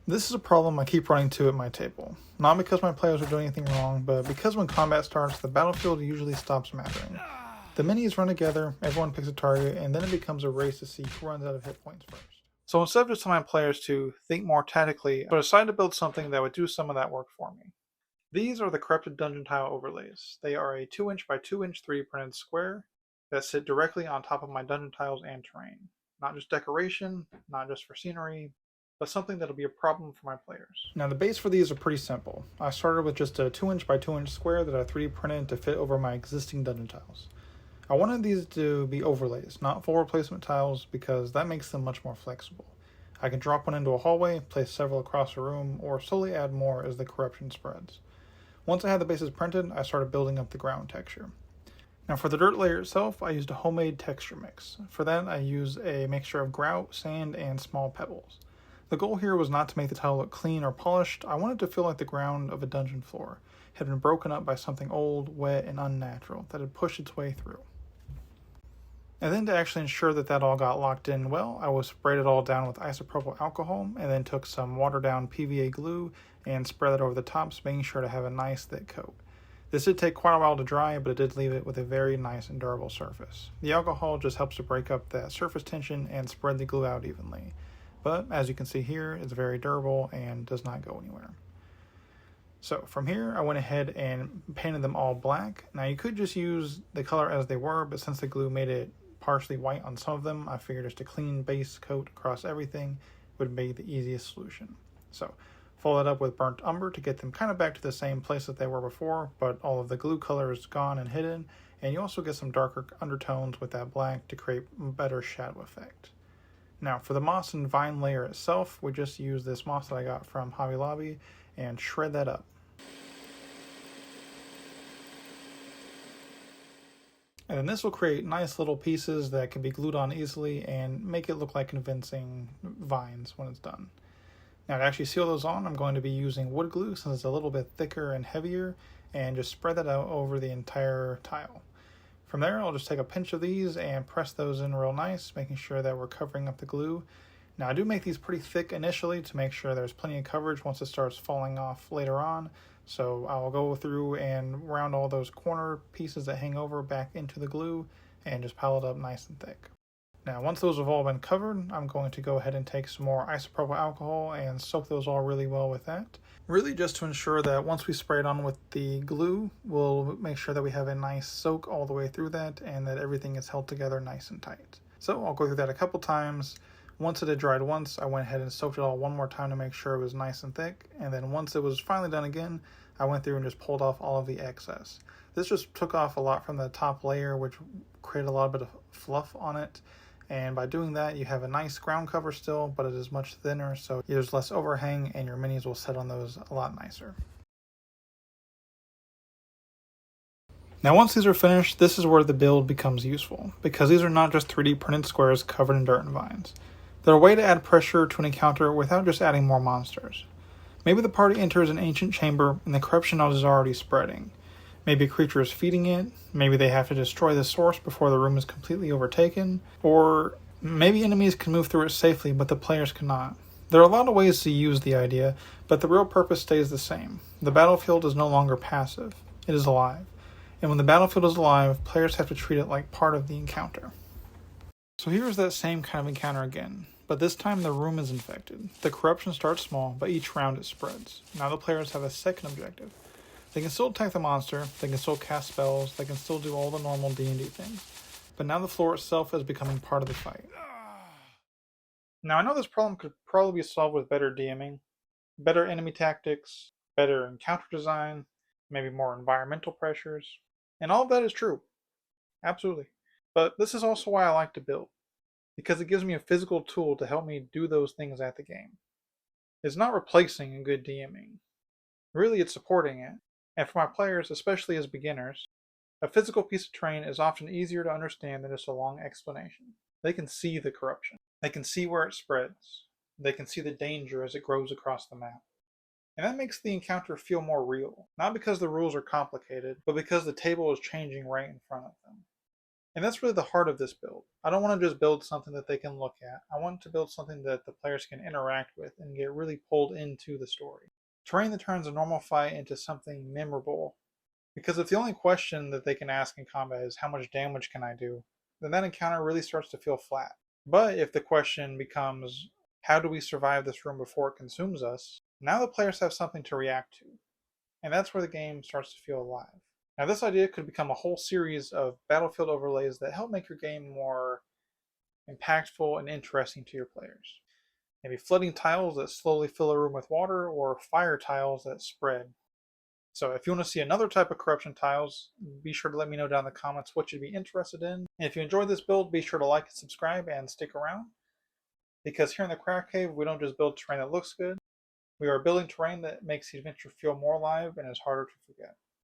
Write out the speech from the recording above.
This is a problem I keep running into at my table. Not because my players are doing anything wrong, but because when combat starts, the battlefield usually stops mattering. The minis run together, everyone picks a target, and then it becomes a race to see who runs out of hit points first. So instead of just telling my players to think more tactically, I decided to build something that would do some of that work for me. These are the Corrupted Dungeon Tile overlays. They are a 2" by 2" 3D printed square that sit directly on top of my dungeon tiles and terrain. Not just decoration, not just for scenery, but something that'll be a problem for my players. Now the base for these are pretty simple. I started with just a 2" by 2" square that I 3D printed to fit over my existing dungeon tiles. I wanted these to be overlays, not full replacement tiles, because that makes them much more flexible. I can drop one into a hallway, place several across a room, or slowly add more as the corruption spreads. Once I had the bases printed, I started building up the ground texture. Now for the dirt layer itself, I used a homemade texture mix. For that, I used a mixture of grout, sand, and small pebbles. The goal here was not to make the tile look clean or polished. I wanted to feel like the ground of a dungeon floor had been broken up by something old, wet, and unnatural that had pushed its way through. And then to actually ensure that that all got locked in well, I was sprayed it all down with isopropyl alcohol and then took some watered down PVA glue and spread it over the tops, making sure to have a nice thick coat. This did take quite a while to dry, but it did leave it with a very nice and durable surface. The alcohol just helps to break up that surface tension and spread the glue out evenly. But as you can see here, it's very durable and does not go anywhere. So from here, I went ahead and painted them all black. Now you could just use the color as they were, but since the glue made it partially white on some of them, I figured just a clean base coat across everything would be the easiest solution. So follow that up with burnt umber to get them kind of back to the same place that they were before, but all of the glue color is gone and hidden, and you also get some darker undertones with that black to create a better shadow effect. Now for the moss and vine layer itself, we just use this moss that I got from Hobby Lobby and shred that up. And then this will create nice little pieces that can be glued on easily and make it look like convincing vines when it's done. Now to actually seal those on, I'm going to be using wood glue since it's a little bit thicker and heavier, and just spread that out over the entire tile. From there, I'll just take a pinch of these and press those in real nice, making sure that we're covering up the glue. Now I do make these pretty thick initially to make sure there's plenty of coverage once it starts falling off later on. So I'll go through and round all those corner pieces that hang over back into the glue and just pile it up nice and thick. Now once those have all been covered, I'm going to go ahead and take some more isopropyl alcohol and soak those all really well with that. Really just to ensure that once we spray it on with the glue, we'll make sure that we have a nice soak all the way through that and that everything is held together nice and tight. So I'll go through that a couple times. Once it had dried once, I went ahead and soaked it all one more time to make sure it was nice and thick. And then once it was finally done again, I went through and just pulled off all of the excess. This just took off a lot from the top layer, which created a lot of fluff on it. And by doing that, you have a nice ground cover still, but it is much thinner, so there's less overhang and your minis will sit on those a lot nicer. Now once these are finished, this is where the build becomes useful, because these are not just 3D printed squares covered in dirt and vines. They're a way to add pressure to an encounter without just adding more monsters. Maybe the party enters an ancient chamber and the corruption is already spreading. Maybe a creature is feeding it, maybe they have to destroy the source before the room is completely overtaken, or maybe enemies can move through it safely but the players cannot. There are a lot of ways to use the idea, but the real purpose stays the same. The battlefield is no longer passive, it is alive. And when the battlefield is alive, players have to treat it like part of the encounter. So here's that same kind of encounter again, but this time the room is infected. The corruption starts small, but each round it spreads. Now the players have a second objective. They can still attack the monster, they can still cast spells, they can still do all the normal D&D things. But now the floor itself is becoming part of the fight. Now I know this problem could probably be solved with better DMing, better enemy tactics, better encounter design, maybe more environmental pressures. And all of that is true. Absolutely. But this is also why I like to build. Because it gives me a physical tool to help me do those things at the game. It's not replacing a good DMing. Really, it's supporting it. And for my players, especially as beginners, a physical piece of terrain is often easier to understand than just a long explanation. They can see the corruption. They can see where it spreads. They can see the danger as it grows across the map. And that makes the encounter feel more real. Not because the rules are complicated, but because the table is changing right in front of them. And that's really the heart of this build. I don't want to just build something that they can look at. I want to build something that the players can interact with and get really pulled into the story. Terrain that turns a normal fight into something memorable. Because if the only question that they can ask in combat is how much damage can I do, then that encounter really starts to feel flat. But if the question becomes how do we survive this room before it consumes us, now the players have something to react to. And that's where the game starts to feel alive. Now, this idea could become a whole series of battlefield overlays that help make your game more impactful and interesting to your players. Maybe flooding tiles that slowly fill a room with water, or fire tiles that spread. So if you want to see another type of corruption tiles, be sure to let me know down in the comments what you'd be interested in. And if you enjoyed this build, be sure to like and subscribe and stick around. Because here in the Craft Cave, we don't just build terrain that looks good, we are building terrain that makes the adventure feel more alive and is harder to forget.